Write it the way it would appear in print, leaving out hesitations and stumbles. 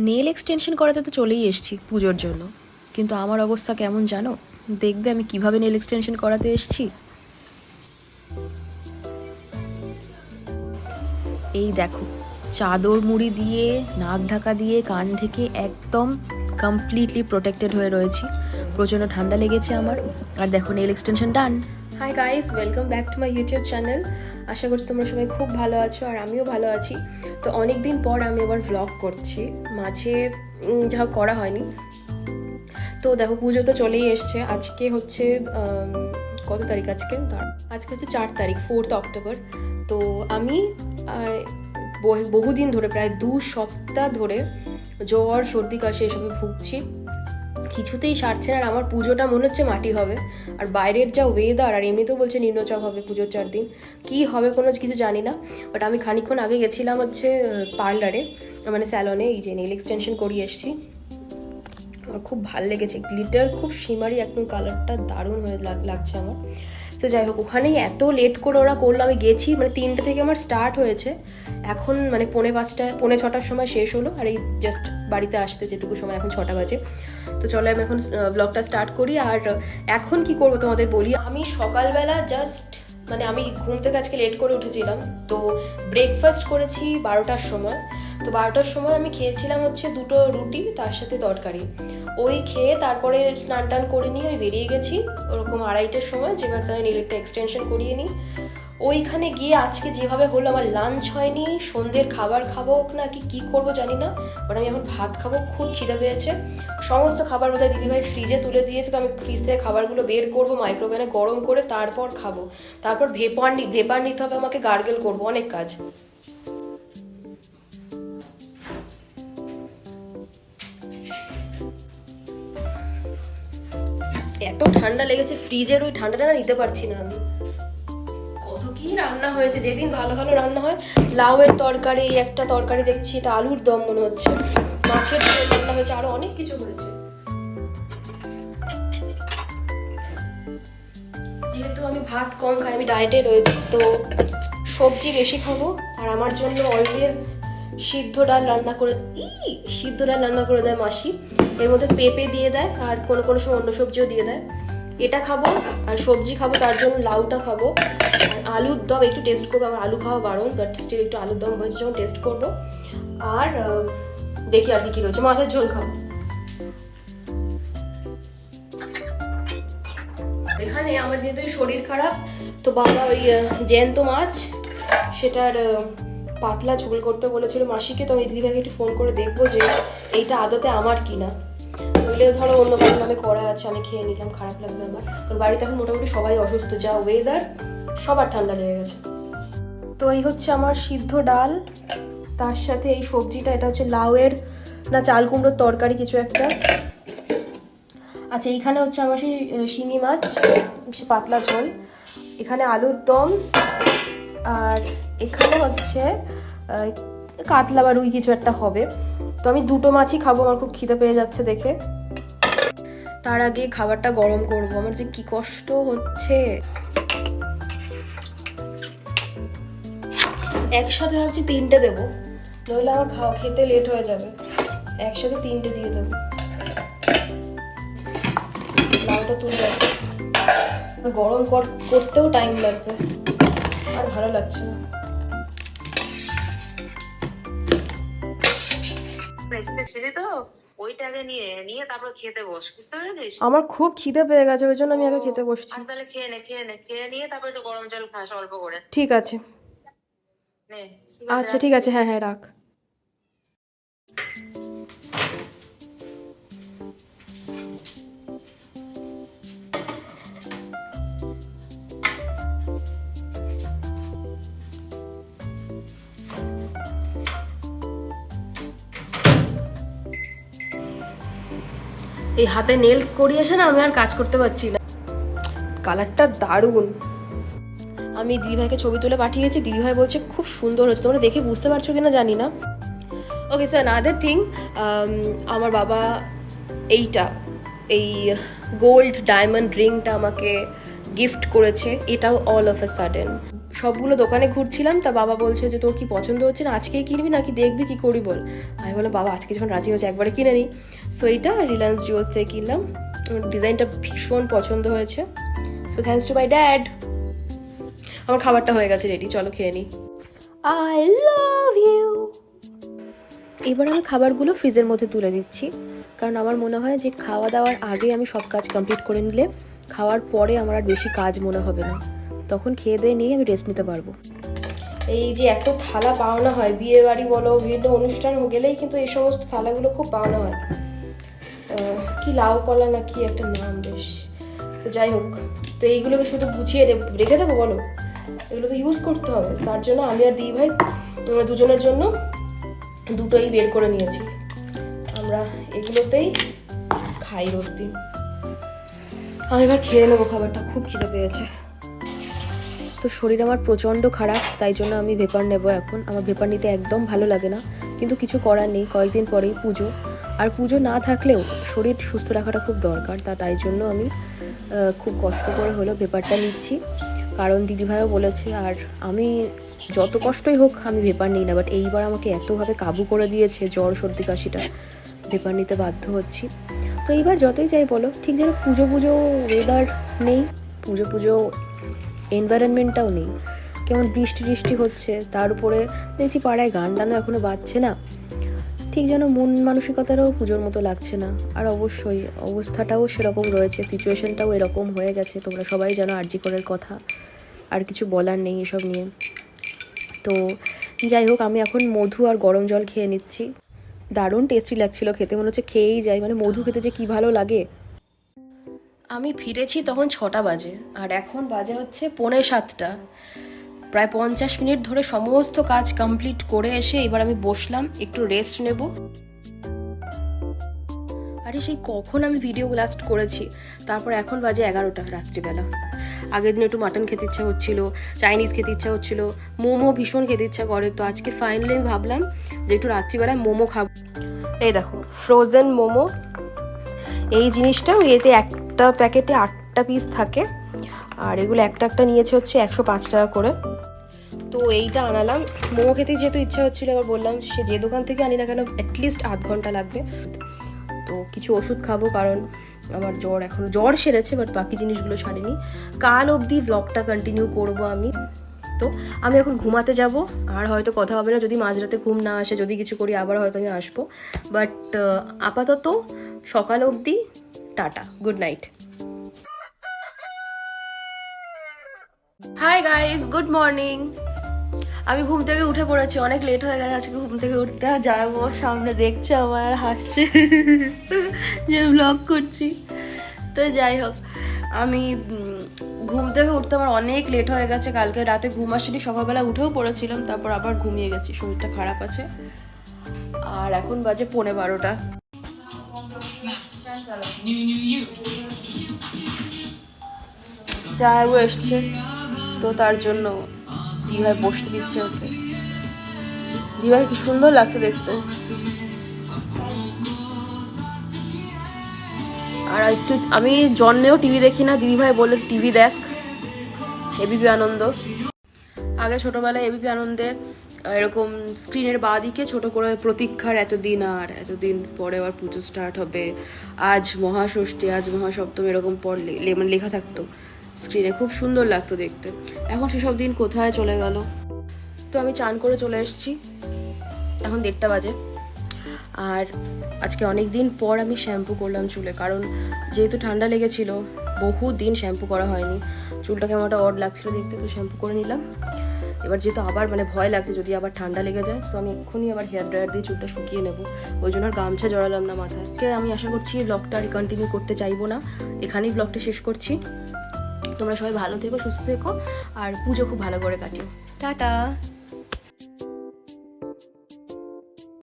Nail extension করাতে তো চলেই এসেছি পুজোর জন্য, কিন্তু আমার অবস্থা কেমন জানো? দেখবে আমি কিভাবে নেল এক্সটেনশন করাতে এসেছি। এই দেখো, চাদর মুড়ি দিয়ে, নাক ঢাকা দিয়ে, কান ঢেকে একদম কমপ্লিটলি প্রোটেক্টেড হয়ে রয়েছি। প্রচণ্ড ঠান্ডা লেগেছে আমার। আর দেখো, nail extension done. Hi guys, welcome back to my YouTube channel. আশা করছি তোমরা সবাই খুব ভালো আছো আর আমিও ভালো আছি। তো অনেক দিন পর আমি আবার ভ্লগ করছি, মাঝে যা করা হয়নি। তো দেখো, পুজো তো চলেই এসছে। আজকে হচ্ছে কত তারিখ? আজকে হচ্ছে 4 তারিখ, 4 অক্টোবর। তো আমি বহুদিন ধরে, প্রায় 2 সপ্তাহ ধরে জ্বর, সর্দি, কাশি এসবে ভুগছি, কিছুতেই সারছে না। আর আমার পুজোটা মনে হচ্ছে মাটি হবে। আর বাইরের যা ওয়েদার, আর এমনিতেও বলছে নিম্নচাপ হবে পুজোর 4 দিন, কী হবে কোনো কিছু জানি না। বাট আমি খানিকক্ষণ আগে গেছিলাম হচ্ছে পার্লারে, মানে স্যালনে, এই যে নেল এক্সটেনশন করিয়ে এসেছি। আমার খুব ভালো লেগেছে, গ্লিটার খুব শিমারি, একদম কালারটা দারুণ হয়ে লাগছে আমার। তো যাই হোক, ওখানেই এত লেট করে ওরা করলো। আমি গেছি মানে 3টে থেকে আমার স্টার্ট হয়েছে, এখন মানে 4:45 সময় শেষ হলো। আর এই জাস্ট বাড়িতে আসতে যেটুকু সময়, এখন 6টা বাজে। তো চলো আমি এখন ব্লগটা স্টার্ট করি। আর এখন কি করবো তোমাদের বলি। আমি সকালবেলা জাস্ট মানে আমি ঘুম থেকে আজকে লেট করে উঠেছিলাম, তো ব্রেকফাস্ট করেছি 12টার সময়। তো 12টার সময় আমি খেয়েছিলাম হচ্ছে 2টো রুটি, তার সাথে তরকারি। ওই খেয়ে তারপরে স্নান টান করে নিয়ে আমি বেরিয়ে গেছি ওরকম 2:30টার সময়, যেবার তারা নেলেরটা এক্সটেনশন করিয়ে নিই। ওইখানে গিয়ে আজকে যেভাবে হলো, আমার লাঞ্চ হয়নি, সন্ধ্যের খাবার খাবো না কি করবো জানি না। বাট আমি এখন ভাত খাবো, খুব খিদে পেয়েছে। সমস্ত খাবার বোধহয় দিদিভাই ফ্রিজে তুলে দিয়েছে, তো আমি ফ্রিজ থেকে খাবারগুলো বের করবো, মাইক্রোওভেনে গরম করে তারপর খাবো। তারপর ভেপার নিতে হবে আমাকে, গার্গেল করবো, অনেক কাজ। এত ঠান্ডা লেগেছে, ফ্রিজের ওই ঠান্ডাটা নিতে পারছি না আমি। কত কি রান্না হয়েছে, যেদিন ভালো ভালো রান্না হয়। লাউয়ের তরকারি, একটা তরকারি দেখছি, এটা আলুর দম মনে হচ্ছে, মাছের ঝোল রান্না হয়েছে, আরো অনেক কিছু হয়েছে। যেহেতু আমি ভাত কম খাই, আমি ডায়েটে রয়েছি, তো সবজি বেশি খাবো। আর আমার জন্য অলওয়েজ সিদ্ধ ডাল রান্না করে দেয় মাসি। এর মধ্যে পেঁপে দিয়ে দেয়, আর কোনো কোনো সময় অন্য সবজিও দিয়ে দেয়। এটা খাবো, আর সবজি খাবো, তার জন্য লাউটা খাবো। আর আলুর দম একটু টেস্ট করবো, আমার আলু খাওয়া বারণ, বাট স্টিল একটু আলুর দম হয়েছে যখন টেস্ট করবো। আর দেখি আর কি রয়েছে, মাছের ঝোল খাবো। এখানে আমার যেহেতু শরীর খারাপ, তো বাবা ওই জ্যান্ত মাছ, সেটার পাতলা ঝোল করতে বলেছিল মাসিকে। তো আমি দিদিভাইকে একটু ফোন করে দেখবো যে এইটা আদতে আমার কিনা। নইলে ধরো অন্য কারোর নামে করা আছে, আমি খেয়ে নিলাম, খারাপ লাগবে আমার। কারণ বাড়িতে এখন মোটামুটি সবাই অসুস্থ, যা ওয়েদার, সবার ঠান্ডা লেগে গেছে। তো এই হচ্ছে আমার সিদ্ধ ডাল, তার সাথে এই সবজিটা, এটা হচ্ছে লাউয়ের না চাল কুমড়োর তরকারি কিছু একটা। আচ্ছা, এইখানে হচ্ছে আমার সেই শিঙি মাছ, পাতলা ঝোল। এখানে আলুর দম, আর এখানে হচ্ছে কাতলা বা রুই কিছু একটা হবে। তো আমি 2টো মাছই খাবো, আমার খুব খিদে পেয়ে যাচ্ছে দেখে। তার আগে খাবারটা গরম করবো, আমার যে কি কষ্ট হচ্ছে। একসাথে ভাবছি 3টে দেবো, নইলে আমার খেতে লেট হয়ে যাবে। একসাথে 3টে দিয়ে দেবো। লাউটা তুলে গরম করতেও টাইম লাগবে, আর ভালো লাগছে না। আমার খুব খিদে পেয়ে গেছে, ওই জন্য আমি আগে খেতে বসছি। তাহলে খেয়ে নিয়ে তারপর একটু গরম জল খাস অল্প করে। ঠিক আছে, আচ্ছা ঠিক আছে, হ্যাঁ হ্যাঁ রাখ। এই হাতে নেলস করিয়েছে না, আমি আর কাজ করতে পারছি না। কালারটা দারুণ। আমি দিদিভাইকে ছবি তুলে পাঠিয়েছি, দিদিভাই বলছে খুব সুন্দর হচ্ছে। তোমরা দেখে বুঝতে পারছো কিনা জানি না। ওকে, সো অ্যানাদার থিং, আমার বাবা এই গোল্ড ডায়মন্ড রিংটা আমাকে গিফট করেছে। এটাও অল অফ আ সাডেন সবগুলো দোকানে ঘুরছিলাম, তা বাবা বলছে যে তোর কি পছন্দ হচ্ছে না, আজকেই কিনবি নাকি দেখবি কি করি বল। আমি বললাম বাবা আজকে যখন রাজি হয়েছে একবারে কিনে নিই। সো এইটা রিলায়েন্স জুয়েলস থেকে কিনলাম, ডিজাইনটা ভীষণ পছন্দ হয়েছে। So thanks to my dad. আমার খাবারটা হয়ে গেছে রেডি, চলো খেয়ে নিই। I love you. এবার আমি খাবারগুলো ফ্রিজের মধ্যে তুলে দিচ্ছি, কারণ আমার মনে হয় যে খাওয়া দাওয়ার আগে আমি সব কাজ কমপ্লিট করে নিলে খাওয়ার পরে আমার আর বেশি কাজ মনে হবে না, তখন খেয়ে দিয়ে নিয়ে আমি রেস্ট নিতে পারবো। এই যে এত থালা পাওনা হয়, বিয়ে বাড়ি বলো বিভিন্ন অনুষ্ঠান গেলেই কিন্তু এই সমস্ত থালাগুলো খুব পাওনা হয়। কি লাউ কলা না কি একটা নাম বেশ, তো যাই হোক, তো এইগুলোকে শুধু গুছিয়ে রেখে দেবো বলো, এগুলো তো ইউজ করতে হবে। তার জন্য আমি আর দিই ভাই দুজনের জন্য দুটোই বের করে নিয়েছি, আমরা এগুলোতেই খাই রোজ দিন। আমি এবার খেয়ে নেবো খাবারটা, খুব খিদে পেয়েছে। তো শরীর আমার প্রচণ্ড খারাপ, তাই জন্য আমি ভেপার নেবো এখন। আমার ভেপার নিতে একদম ভালো লাগে না, কিন্তু কিছু করার নেই, কয়েকদিন পরেই পুজো, আর পুজো না থাকলেও শরীর সুস্থ রাখাটা খুব দরকার, তাই জন্য আমি খুব কষ্ট করে হলেও ভেপারটা নিচ্ছি, কারণ দিদিভাইও বলেছে। আর আমি যত কষ্টই হোক আমি ভেপার নিই না, বাট এইবার আমাকে এতভাবে কাবু করে দিয়েছে জ্বর সর্দি কাশিটা, ভেপার নিতে বাধ্য হচ্ছি। তো এইবার যতই যাই বলো, ঠিক যেন পুজো ওয়েদার নেই, পুজো এনভায়রনমেন্টটাও নেই, কেমন বৃষ্টি হচ্ছে, তার উপরে দেখছি পাড়ায় গান টানও এখনও বাজছে না, ঠিক যেন মন মানসিকতাটাও পুজোর মতো লাগছে না। আর অবশ্যই অবস্থাটাও সেরকম রয়েছে, সিচুয়েশনটাও এরকম হয়ে গেছে, তোমরা সবাই জানো আরজি করের কথা, আর কিছু বলার নেই এসব নিয়ে। তো যাই হোক, আমি এখন মধু আর গরম জল খেয়ে নিচ্ছি, দারুণ টেস্টি লাগছিল খেতে, মনে হচ্ছে খেয়েই যাই, মানে মধু খেতে যে কী ভালো লাগে। আমি ফিরেছি তখন 6টা বাজে, আর এখন বাজে হচ্ছে 6:45। প্রায় 50 মিনিট ধরে সমস্ত কাজ কমপ্লিট করে এসে এবার আমি বসলাম একটু রেস্ট নেব। আরে সেই কখন আমি ভিডিও লাস্ট করেছি, তারপর এখন বাজে 11টা রাত্রিবেলা। আগের দিন একটু মাটন খেতে ইচ্ছা হচ্ছিল, চাইনিজ খেতে ইচ্ছা হচ্ছিল, মোমো ভীষণ খেতে ইচ্ছা করে, তো আজকে ফাইনালি আমি ভাবলাম যে একটু রাত্রিবেলায় মোমো খাবো। এই দেখো ফ্রোজেন মোমো, এই জিনিসটা এতে একটা প্যাকেটে 8টা পিস থাকে, আর এগুলো একটা নিয়েছে হচ্ছে 105 টাকা করে। তো এইটা আনালাম, মোমো খেতে যেহেতু ইচ্ছা হচ্ছিলো, এবার বললাম সে যে দোকান থেকে আনি না কেন অ্যাটলিস্ট আধ ঘন্টা লাগবে। তো কিছু ওষুধ খাবো, কারণ আমার জ্বর সেরেছে, বাট বাকি জিনিসগুলো সারেনি। কাল অবধি ব্লগটা কন্টিনিউ করবো আমি। তো আমি এখন ঘুমাতে যাব, আর হয়তো কথা হবে না, যদি মাঝরাতে ঘুম না আসে, যদি কিছু করি আবার হয়তো আমি আসবো, বাট আপাতত সকাল অবধি tata, good night. Hi guys, good morning. আমি ঘুম থেকে উঠে পড়েছি, অনেক লেট হয়ে গেছে আজকে ঘুম থেকে উঠতে। যাবো সামনে দেখছে আমার, হাসছে যে ব্লগ করছি। তো যাই হোক, আমি ঘুম থেকে উঠতে আমার অনেক লেট হয়ে গেছে, কালকে রাতে ঘুম আসেনি, সকালবেলা উঠেও পড়েছিলাম, তারপর আবার ঘুমিয়ে গেছি, শরীরটা খারাপ আছে। আর এখন বাজে 11:15। চায়ও এসছে, তো তার জন্য দিভাই বসতে দিচ্ছে ওকে। দিভাই কি সুন্দর লাগছে দেখতে। আর একটু আমি জন্মেও টিভি দেখি না, দিদিভাই বললো টিভি দেখ, এবিপি আনন্দ। আগে ছোটোবেলায় এবিপি আনন্দে এরকম স্ক্রিনের বাঁদিকে ছোট করে প্রতীক্ষার এতদিন পরে আবার পুজো স্টার্ট হবে, আজ মহাষষ্ঠী, আজ মহাসপ্তমী, এরকম পড়লে মানে লেখা থাকতো স্ক্রিনে, খুব সুন্দর লাগতো দেখতে। এখন সেসব দিন কোথায় চলে গেল। তো আমি চান করে চলে এসেছি, এখন 1:30 বাজে। আর আজকে অনেক দিন পর আমি শ্যাম্পু করলাম চুলে, কারণ যেহেতু ঠান্ডা লেগেছিল, বহু দিন শ্যাম্পু করা হয়নি, চুলটা কেমন একটা অড লাগছিল দেখতে, তো শ্যাম্পু করে নিলাম। এবার যেহেতু আবার মানে ভয় লাগছে যদি আবার ঠান্ডা লেগে যায়, তো আমি এক্ষুনি আবার হেয়ার ড্রায়ার দিয়ে চুলটা শুকিয়ে নেবো, ওই জন্য আর গামছা জড়ালাম না মাথায়। আমি আশা করছি ব্লগটা আর কন্টিনিউ করতে চাইবো না, এখানেই ব্লগটা শেষ করছি। তোমরা সবাই ভালো থেকো, সুস্থ থেকো, আর পুজো খুব ভালো করে কাটিও। টাটা।